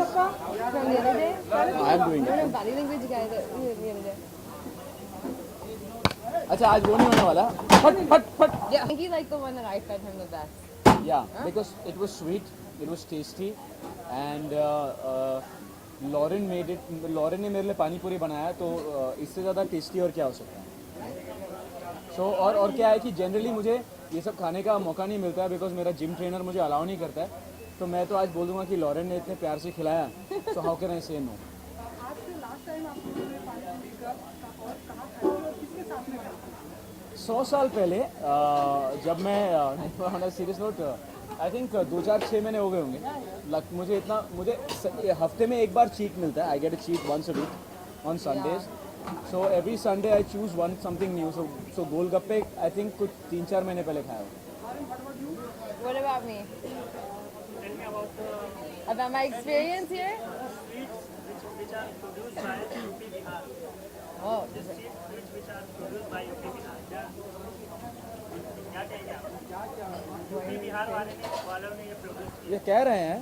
From the other day? I am doing it. Body language guy that we did the other day. अच्छा आज वो नहीं होने वाला. फट फट फट. Yeah. I think he liked the one that I fed him the best. Yeah, because it was sweet, it was tasty, and Lauren made it. Lauren ने मेरे लिए पानी पूरी बनाया तो इससे ज़्यादा टेस्टी और क्या हो सकता है. So और क्या है कि जनरली मुझे ये सब खाने का मौका नहीं मिलता है बिकॉज मेरा जिम ट्रेनर मुझे अलाउ नहीं करता है. तो मैं तो आज बोल दूंगा कि लॉरेन ने इतने प्यार से खिलाया, सो हाउ कैन आई से नो. आज से लास्ट टाइम आपने पानी पूरी कब और कहाँ खाई थी और किसके साथ में खाई थी? 100 साल पहले जब मैं सीरियस नोट आई थिंक 2-4-6 महीने हो गए होंगे. मुझे हफ्ते में एक बार चीट मिलता है. I get a cheat once a week on Sundays. So every Sunday I choose one something new. So golgappe I think कुछ 3-4 महीने पहले खाया होगा. What about me? About my experience here? Which are produced by UP Bihar. Oh. The street which are produced by UP Bihar. क्या कहेंगे आप? UP Bihar वालों ने ये प्रोड्यूस ये कह रहे हैं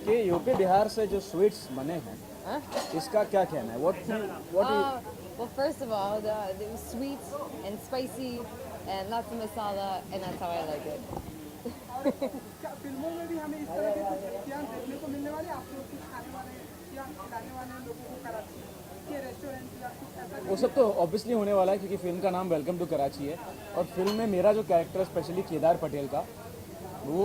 कि यूपी बिहार से जो स्वीट्स बने हैं Huh? इसका क्या कहना है. what Well, first of all, it was sweet and spicy and lots of masala, and that's how I like it. क्या फिल्मों में भी हमें इस तरह के कुछ इम्तिहान देखने को मिलने वाले आप लोग कुछ खाने वाले या खिलाने वाले लोगों को कराची के रेस्टोरेंट या कुछ ऐसा? वो सब तो ऑब्वियसली होने वाला है क्योंकि फिल्म का नाम वेलकम टू कराची है. और फिल्म में मेरा जो कैरेक्टर स्पेशली केदार पटेल का वो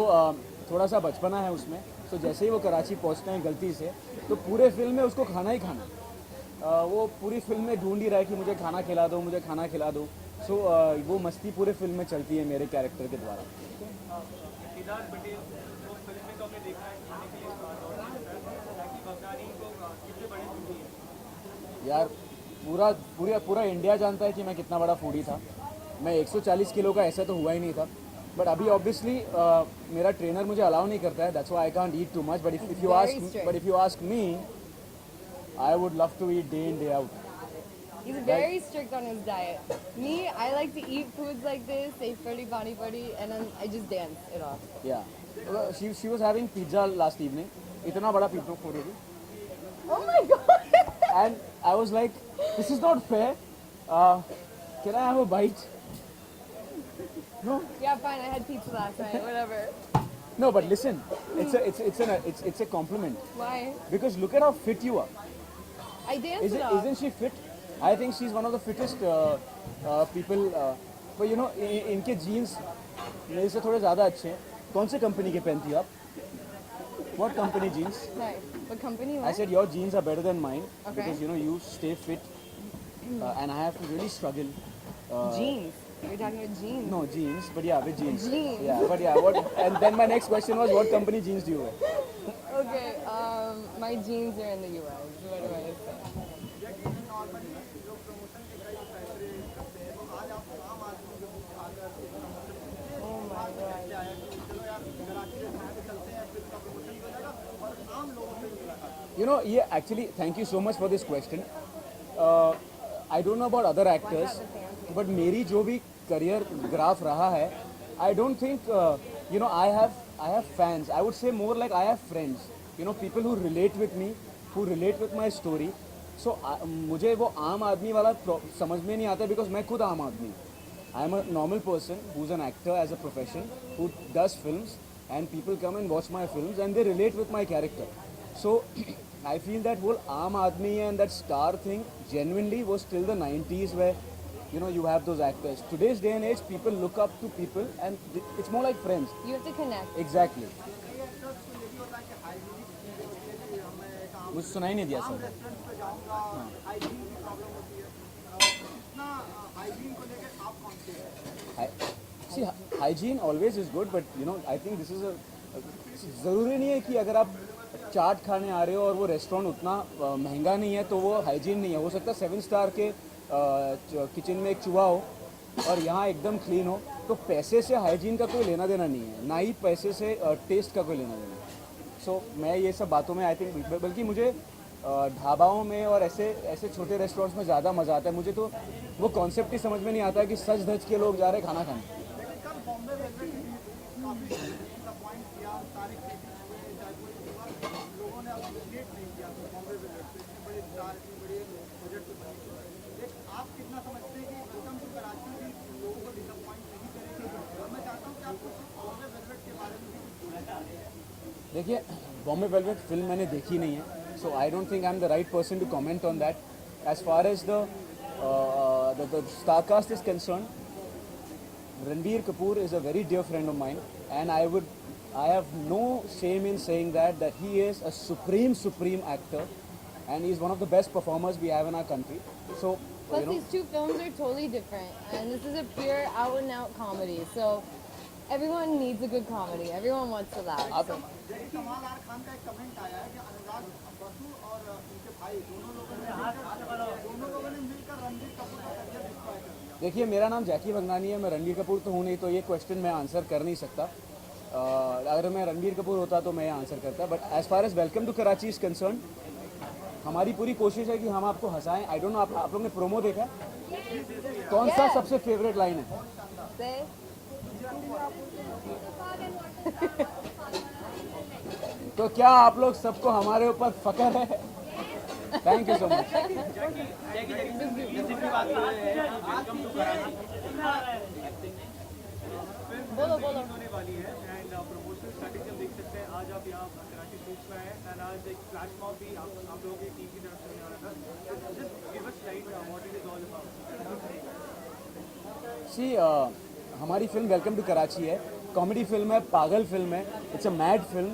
थोड़ा सा बचपना है उसमें. तो जैसे ही वो कराची पहुंचते हैं गलती से तो पूरे फिल्म में उसको खाना ही खाना. वो पूरी फिल्म में ढूंढ ही रहा है कि मुझे खाना खिला दो, मुझे खाना खिला दो. सो वो मस्ती पूरे फिल्म में चलती है मेरे कैरेक्टर के द्वारा. केदार पटेल को फिल्म में तो हमने देखा है खाने के लिए ताकि बगदानी को कितने बड़े फूडी है. यार पूरा इंडिया जानता है कि मैं कितना बड़ा फूडी था. मैं 140 किलो का ऐसा तो हुआ ही नहीं था. बट अभी ऑब्वियसली मेरा ट्रेनर मुझे अलाउ नहीं करता है. That's why I can't eat too much. But if you ask me I would love to eat day in day out. He's very strict on his diet. Me, I like to eat foods like this, say furry, body, and then I just dance it off. Yeah. She was having pizza last evening. इतना बड़ा pizza खा रही थी. Oh my god! And I was like, this is not fair. Can I have a bite? No. Yeah, fine. I had pizza last night. Whatever. No, but listen, it's a compliment Why? because look at how fit you are. I dance it off. Isn't she fit? I think she's one of the fittest people. But you know, इनके jeans मेरे से थोड़े ज़्यादा अच्छे हैं. कौन से company के पहनती हो आप? What company jeans? Nice. What company? I What? said your jeans are better than mine Okay. because you know you stay fit, and I have to really struggle. Jeans. You're talking about jeans. No jeans, but yeah, with jeans. Jeans. Yeah, but yeah. What? And then my next question was, what company jeans do you wear? Okay. My jeans are in the U.S. What do I say? Oh my god. You know, yeah, actually, thank you so much for this question. I don't know about other actors, but मेरी जो भी career graph रहा है, I don't think, you know, I have fans. I would say more like I have friends. You know, people who relate with me, who relate with my story. So मुझे वो आम आदमी वाला समझ में नहीं आता because मैं खुद आम आदमी हूँ. I am a normal person who's an actor as a profession who does films, and people come and watch my films and they relate with my character. So I feel that whole Aam Aadmi and that star thing genuinely was till the 90s where, you know, you have those actors. Today's day and age, people look up to people and it's more like friends. You have to connect. Exactly. मुझे सुनाई नहीं दिया sir. See, hygiene always is good, but you know, I think this is ज़रूरी नहीं है कि अगर आप चाट खाने आ रहे हो और वो रेस्टोरेंट उतना महंगा नहीं है तो वो हाइजीन नहीं है. हो सकता है 7 स्टार के किचन में एक चूहा हो और यहाँ एकदम क्लीन हो. तो पैसे से हाइजीन का कोई लेना देना नहीं है, ना ही पैसे से टेस्ट का कोई लेना देना है. सो मैं ये सब बातों में आई थिंक, बल्कि मुझे ढाबाओं में और ऐसे छोटे रेस्टोरेंट्स में ज़्यादा मज़ा आता है. मुझे तो वो कॉन्सेप्ट ही समझ में नहीं आता है कि सज धज के लोग जा रहे खाना खाने. देखिए बॉम्बे वेलवेट फिल्म मैंने देखी नहीं है, so I don't think I am the right person to comment on that. As far as the star cast is concerned, Ranbir Kapoor is a very dear friend of mine, and I have no shame in saying that he is a supreme actor, and he's one of the best performers we have in our country. So, Plus, these two films are totally different, and this is a pure out and out comedy. So, everyone needs a good comedy. Everyone wants to laugh. So. कमाल are Khan का एक comment आया है कि अनुराग बसु और उनके भाई दोनों लोगों ने मिलकर रणबीर कपूर का करियर डिस्ट्रॉय कर दिया. देखिए मेरा नाम जैकी भंगानी है, मैं रणबीर कपूर तो हूँ नहीं, तो ये क्वेश्चन मैं आंसर कर नहीं सकता. अगर मैं रणबीर कपूर होता तो मैं ये आंसर करता. But as far as welcome to Karachi is concern, हमारी पूरी कोशिश है कि हम आपको हंसाएं. आई डोंट नो आप लोगों ने प्रोमो देखा है? कौन सा सबसे फेवरेट लाइन है? Say. तो क्या आप लोग सबको हमारे ऊपर फकर है? Thank you so much. बोलो बोलो. होने वाली है एंड प्रमोशनल स्टार्टिंग हम देख सकते हैं. आज आप यहाँ कराची शूट्स में आए एंड आज एक फ्लैश मॉब भी आप लोगों की टीम की तरफ से होने वाला था. Just give us light what it is all about. See हमारी फिल्म वेलकम टू कराची है, कॉमेडी फिल्म है, पागल फिल्म है. It's a mad film.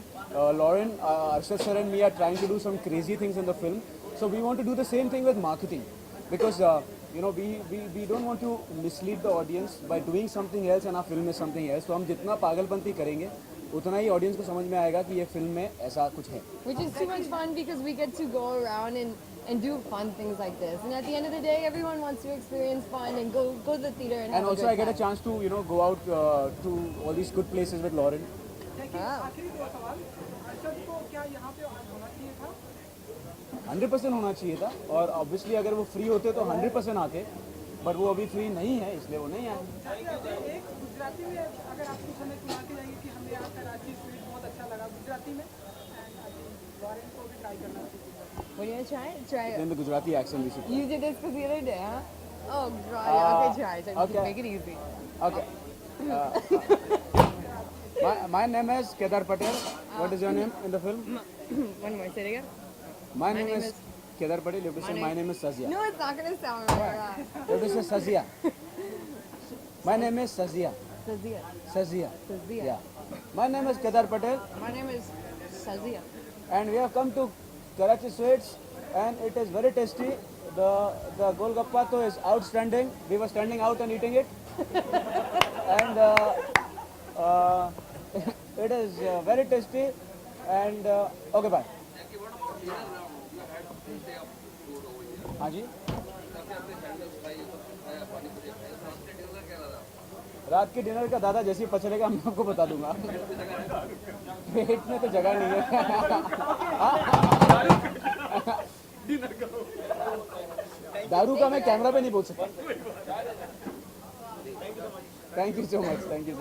Lauren, Arshad sir and me are trying to do some crazy things in the film. So we want to do the same thing with marketing, because we don't want to mislead the audience by doing something else and our film is something else. तो हम जितना पागलपंती करेंगे उतना ही audience को समझ में आएगा कि ये फिल्म में ऐसा कुछ है. Which is too much fun because we get to go around and do fun things like this. And at the end of the day, everyone wants to experience fun and go to the theater and have And a also good I get a time. chance to go out to all these good places with Lauren. देखिए आखिरी दो सवाल. अर्शद को क्या यहाँ पे होना चाहिए था? 100% होना चाहिए था, और ऑब्वियसली अगर वो फ्री होते तो 100% आते, बट वो अभी फ्री नहीं है इसलिए वो नहीं आए. एक गुजराती में अगर आप कुछ हमें सुना के जाएंगे कि हमें यहाँ कराची स्वीट बहुत अच्छा लगा गुजराती में, एंड अभी लॉरेन को भी ट्राई करना चाहिए. What are you gonna try? Try it. In the Gujarati accent we should. You did this the other day, huh? Oh god, yeah, okay, try it. okay. Make it easy. Okay. My name is Kedar Patel. What is your name in the film? One more, say it again. My name is Kedar Patel. You have to say my name is Sazia. No, it's not gonna sound right. You have to say Sazia. My name is Sazia. Sazia. Sazia. Sazia. Yeah. My name is Kedar Patel, My name is Sazia. and we have come to Karachi Sweets, and it is very tasty. The golgappa to is outstanding. We were standing out and eating it, and it is very tasty. And okay, bye. हाँ जी. रात के dinner का दादा जैसे ही पचड़ेगा मैं आपको बता दूंगा. पेट में तो जगह नहीं है. दारू का मैं कैमरा पे नहीं बोल सकता. Thank you so much. Thank you.